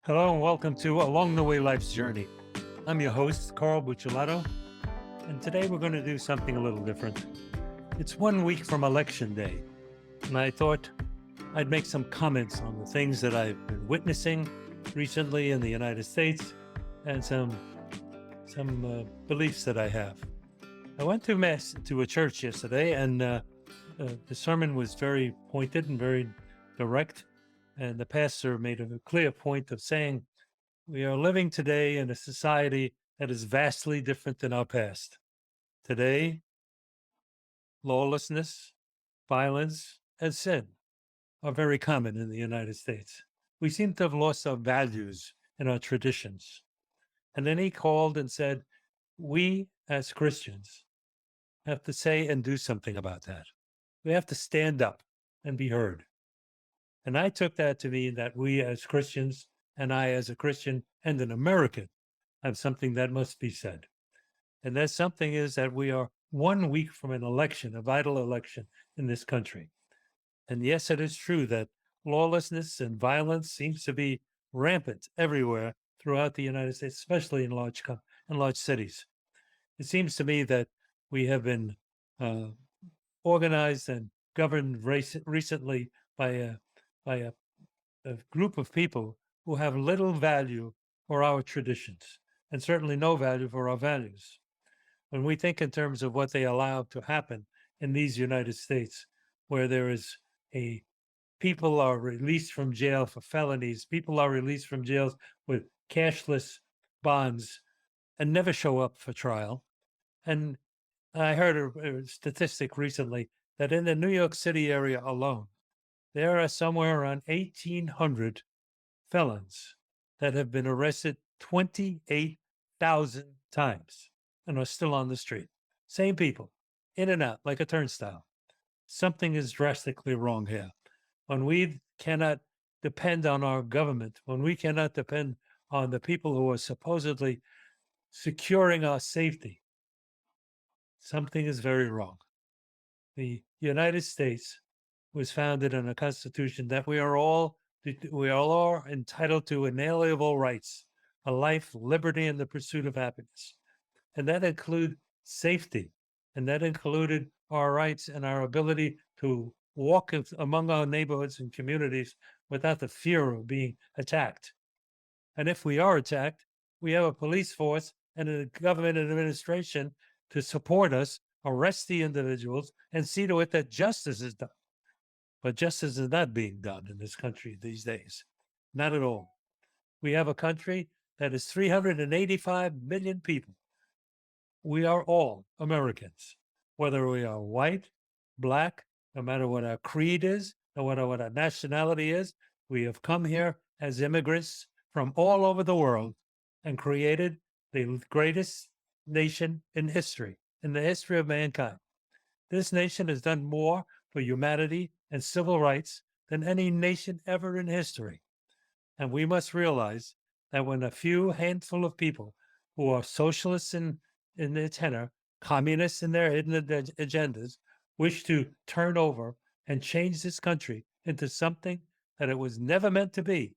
Hello and welcome to Along the Way Life's Journey. I'm your host, Carl Buccellato, and today we're going to do something a little different. It's 1 week from Election Day, and I thought I'd make some comments on the things that I've been witnessing recently in the United States and some beliefs that I have. I went to mass to a church yesterday, and the sermon was very pointed and very direct. And the pastor made a clear point of saying, we are living today in a society that is vastly different than our past. Today, lawlessness, violence, and sin are very common in the United States. We seem to have lost our values and our traditions. And then he called and said, we as Christians have to say and do something about that. We have to stand up and be heard. And I took that to mean that we as Christians, and I as a Christian and an American, have something that must be said. And that something is that we are 1 week from an election, a vital election in this country. And yes, it is true that lawlessness and violence seems to be rampant everywhere throughout the United States, especially in large cities. It seems to me that we have been organized and governed recently by a group of people who have little value for our traditions and certainly no value for our values. When we think in terms of what they allow to happen in these United States, where there is people are released from jail for felonies, people are released from jails with cashless bonds and never show up for trial. And I heard a statistic recently that in the New York City area alone, there are somewhere around 1,800 felons that have been arrested 28,000 times and are still on the street. Same people, in and out like a turnstile. Something is drastically wrong here. When we cannot depend on our government, when we cannot depend on the people who are supposedly securing our safety, something is very wrong. The United States was founded on a constitution that we all are entitled to inalienable rights, a life, liberty, and the pursuit of happiness. And that include safety. And that included our rights and our ability to walk among our neighborhoods and communities without the fear of being attacked. And if we are attacked, we have a police force and a government administration to support us, arrest the individuals, and see to it that justice is done. But justice is not being done in this country these days. Not at all. We have a country that is 385 million people. We are all Americans, whether we are white, black, no matter what our creed is, no matter what our nationality is. We have come here as immigrants from all over the world and created the greatest nation in history, in the history of mankind. This nation has done more for humanity and civil rights than any nation ever in history. And we must realize that when a few handful of people who are socialists in their tenor, communists in their hidden agendas, wish to turn over and change this country into something that it was never meant to be,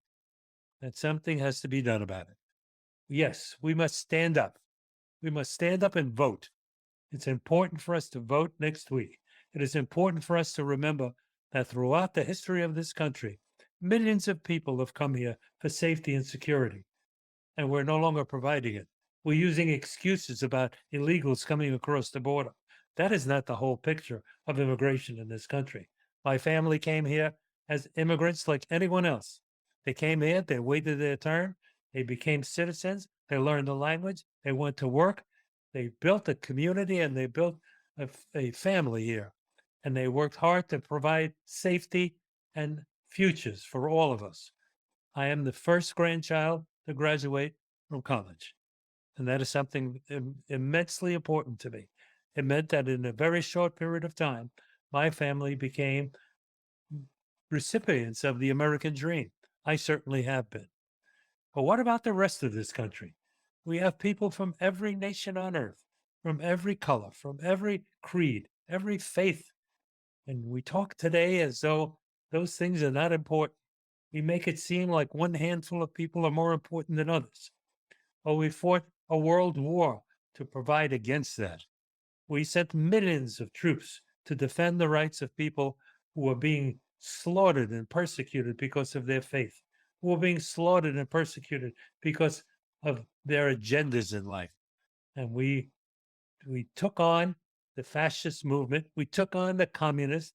that something has to be done about it. Yes, we must stand up. We must stand up and vote. It's important for us to vote next week. It is important for us to remember that throughout the history of this country, millions of people have come here for safety and security, and we're no longer providing it. We're using excuses about illegals coming across the border. That is not the whole picture of immigration in this country. My family came here as immigrants like anyone else. They came here, they waited their turn, they became citizens, they learned the language, they went to work, they built a community, and they built a family here. And they worked hard to provide safety and futures for all of us. I am the first grandchild to graduate from college. And that is something immensely important to me. It meant that in a very short period of time, my family became recipients of the American dream. I certainly have been. But what about the rest of this country? We have people from every nation on earth, from every color, from every creed, every faith. And we talk today as though those things are not important. We make it seem like one handful of people are more important than others. Or we fought a world war to provide against that. We sent millions of troops to defend the rights of people who were being slaughtered and persecuted because of their faith, who were being slaughtered and persecuted because of their agendas in life. And we took on the fascist movement, we took on the communists.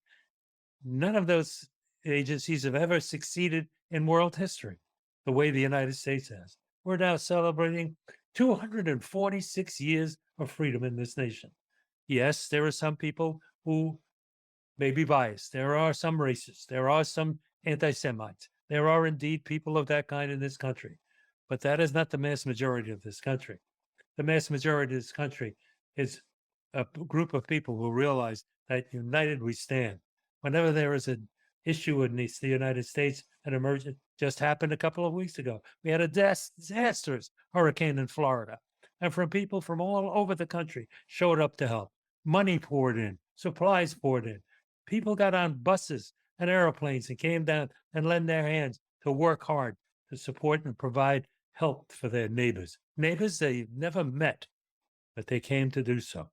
None of those agencies have ever succeeded in world history the way the United States has. We're now celebrating 246 years of freedom in this nation. Yes, there are some people who may be biased. There are some racists. There are some anti Semites. There are indeed people of that kind in this country. But that is not the mass majority of this country. The mass majority of this country is a group of people who realize that united we stand. Whenever there is an issue in the United States, an emergent just happened a couple of weeks ago. We had a disastrous hurricane in Florida. And from people from all over the country showed up to help. Money poured in, supplies poured in. People got on buses and airplanes and came down and lent their hands to work hard to support and provide help for their neighbors. Neighbors they've never met, but they came to do so.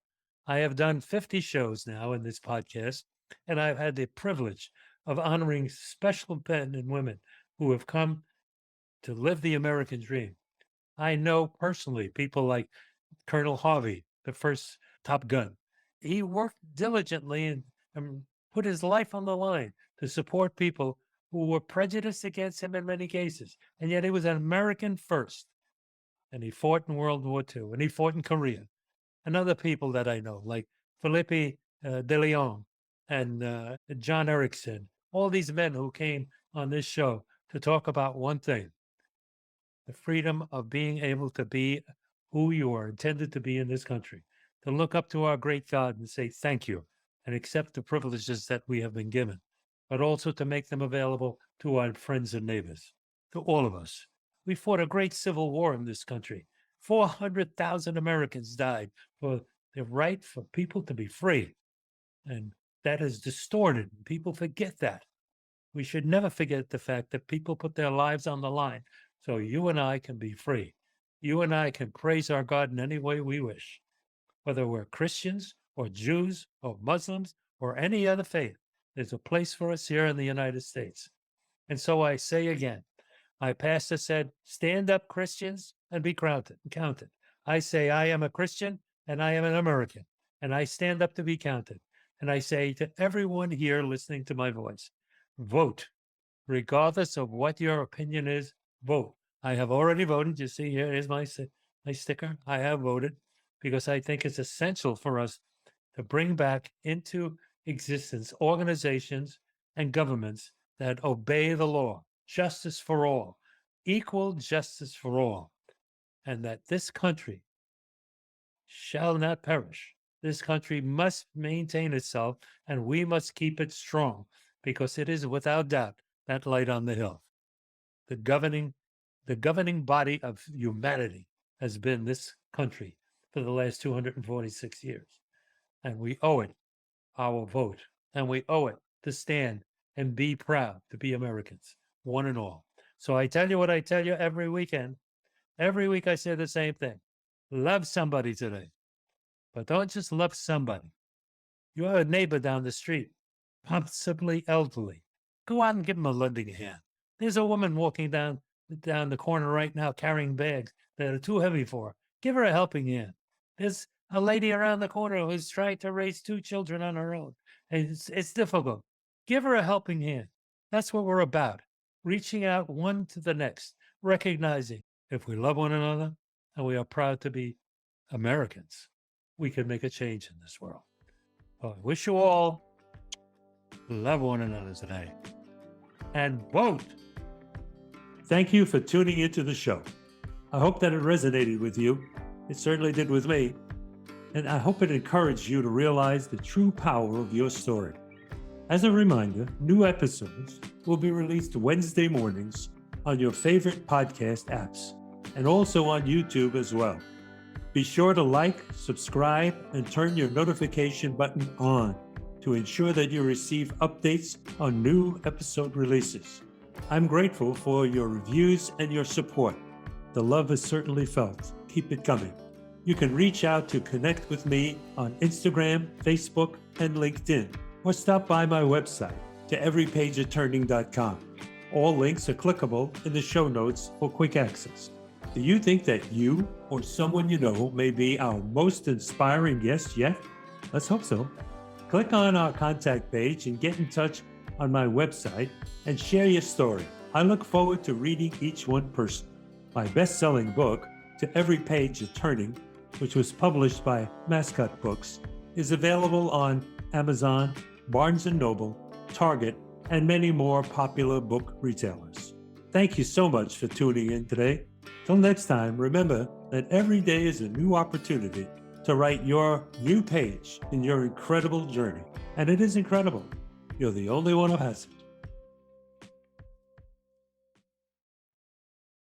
I have done 50 shows now in this podcast, and I've had the privilege of honoring special men and women who have come to live the American dream. I know personally people like Colonel Harvey, the first Top Gun. He worked diligently and put his life on the line to support people who were prejudiced against him in many cases. And yet he was an American first. And he fought in World War II, and he fought in Korea. And other people that I know, like Felipe de Leon and John Erickson, all these men who came on this show to talk about one thing: the freedom of being able to be who you are intended to be in this country, to look up to our great God and say thank you and accept the privileges that we have been given, but also to make them available to our friends and neighbors, to all of us. We fought a great civil war in this country. 400,000 Americans died for the right for people to be free. And that is distorted. People forget that. We should never forget the fact that people put their lives on the line so you and I can be free. You and I can praise our God in any way we wish, whether we're Christians or Jews or Muslims or any other faith. There's a place for us here in the United States. And so I say again, my pastor said, stand up, Christians, and be counted. I say, I am a Christian and I am an American, and I stand up to be counted. And I say to everyone here listening to my voice, vote. Regardless of what your opinion is, vote. I have already voted. You see, here is my sticker. I have voted because I think it's essential for us to bring back into existence organizations and governments that obey the law, justice for all, equal justice for all, and that this country shall not perish. This country must maintain itself, and we must keep it strong, because it is without doubt that light on the hill. The governing body of humanity has been this country for the last 246 years. And we owe it our vote, and we owe it to stand and be proud to be Americans, one and all. So I tell you what I tell you every weekend. Every week I say the same thing. Love somebody today, but don't just love somebody. You have a neighbor down the street, possibly elderly. Go out and give him a lending hand. There's a woman walking down the corner right now carrying bags that are too heavy for her. Give her a helping hand. There's a lady around the corner who's trying to raise 2 children on her own. And it's difficult. Give her a helping hand. That's what we're about. Reaching out one to the next, recognizing if we love one another and we are proud to be Americans, we can make a change in this world. Well, I wish you all love one another today and vote. Thank you for tuning into the show. I hope that it resonated with you. It certainly did with me. And I hope it encouraged you to realize the true power of your story. As a reminder, new episodes will be released Wednesday mornings on your favorite podcast apps and also on YouTube as well. Be sure to like, subscribe, and turn your notification button on to ensure that you receive updates on new episode releases. I'm grateful for your reviews and your support. The love is certainly felt. Keep it coming. You can reach out to connect with me on Instagram, Facebook, and LinkedIn, or stop by my website, toeverypageofturning.com. All links are clickable in the show notes for quick access. Do you think that you or someone you know may be our most inspiring guest yet? Let's hope so. Click on our contact page and get in touch on my website and share your story. I look forward to reading each one personally. My best-selling book, To Every Page of Turning, which was published by Mascot Books, is available on Amazon, Barnes & Noble, Target, and many more popular book retailers. Thank you so much for tuning in today. Till next time, remember that every day is a new opportunity to write your new page in your incredible journey. And it is incredible. You're the only one who has it.